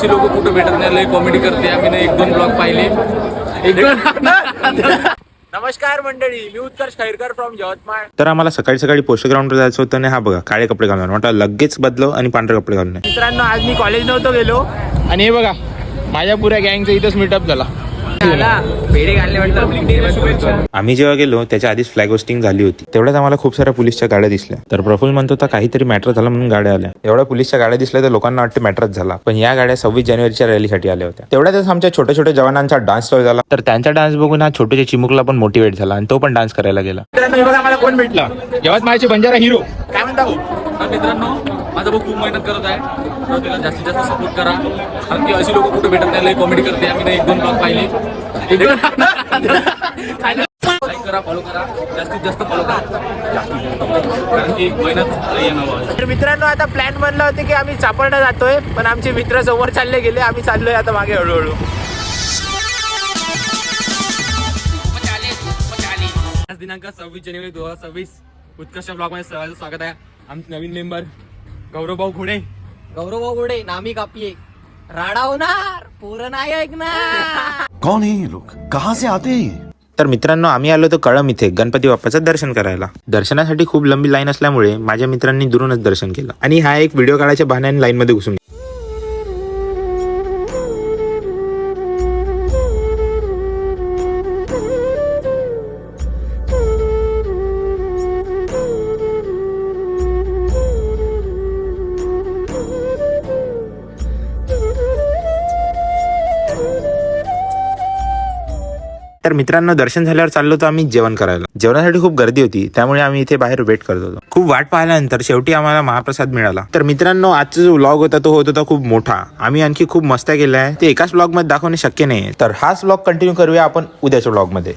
अशी लोक कुठं भेटत नाही, लय कॉमेडी करते. आम्ही एक दोन ब्लॉग पाहिले. नमस्कार मंडळी, मी उत्कर्ष खैरकर फ्रॉम यवतमाळ. तर आम्हाला सकाळी सकाळी पोस्ट ग्राउंडवर जायचं होतं आणि हा बघा काळे कपडे घालून म्हटलं लगेच बदलो आणि पांढरे कपडे घालून. मित्रांनो, आज मी कॉलेज नव्हतो गेलो आणि हे बघा माझ्या पुऱ्या गँगचा इथंच मीटअप झाला. पेढे घालले म्हटलं. आम्ही जेव्हा गेलो त्याच्या आधीच फ्लॅग होस्टिंग झाली होती. तेवढ्यात आम्हाला खूप साऱ्या पोलिसच्या गाड्या दिसल्या. तर प्रफुल्ल म्हणत होता काहीतरी मॅटर झाला म्हणून गाड्या आल्या. एवढ्या पोलिसच्या गाड्या दिसल्या तर लोकांना वाटतं मॅटरच झाला, पण या गाड्या 26 जानेवारीच्या रॅलीसाठी आल्या होत्या. तेवढ्यातच आमच्या छोट्या छोट्या जवानांचा डान्स चालू झाला. तर त्यांचा डान्स बघून हा छोट्याच्या चिमुकला पण मोटिवेट झाला आणि तो पण डान्स करायला गेला. मित्रांनो, हे बघा मला कोण भेटला, यवतमाळचे बंजारा हिरो. काय म्हणता भाऊ? तर मित्रांनो, माझा भाऊ खूप मेहनत करत आहे, तर त्याला जास्तीत जास्त सपोर्ट करा. कारण की अशी लोक कुठं भेटत नाही, लय कॉमेडी करते. आम्ही एक दोन ब्लॉग पाहिले. लाईक करा, फॉलो करा, जास्तीत जास्त फॉलो करा, कारण की मेहनत लय येणार. तर मित्रांनो, आता प्लॅन बनला होता की आम्ही चापडला जातोय, पण आमचे मित्र समोर चालले गेले. आम्ही चाललोय आता मागे हळूहळू. आज दिनांक 26 जानेवारी 2026 उत्कर्ष ब्लॉग मध्ये सर्वांचं स्वागत आहे. आमचे नवीन मेंबर गौरवभाऊ घोडे. गौरव घोडे नामी कापिये राडा होणार, पोरं नाही ऐकणार. कौन है ये लोग, कहाँ से आते हैं? तर मित्रांनो, आम्ही आलो होतो कळम इथे गणपती बाप्पाचं दर्शन करायला. दर्शनासाठी खूप लंबी लाईन असल्यामुळे माझ्या मित्रांनी दुरूनच दर्शन केलं आणि हा एक व्हिडिओ काढायच्या बहाण्याने लाईन मध्ये घुसून. तर मित्रांनो, दर्शन झाल्यावर चाललो होतो आम्ही जेवण करायला. जेवणासाठी खूप गर्दी होती, त्यामुळे आम्ही इथे बाहेर वेट करत होतो. खूप वाट पाहिल्यानंतर शेवटी आम्हाला महाप्रसाद मिळाला. तर मित्रांनो, आजचा जो व्लॉग होता तो होता खूप मोठा. आम्ही आणखी खूप मस्त्या केल्या आहे, ते एकाच व्लॉग मध्ये दाखवणे शक्य नाही. तर हाच व्लॉग कंटिन्यू करूया आपण उद्याच्या व्लॉग मध्ये.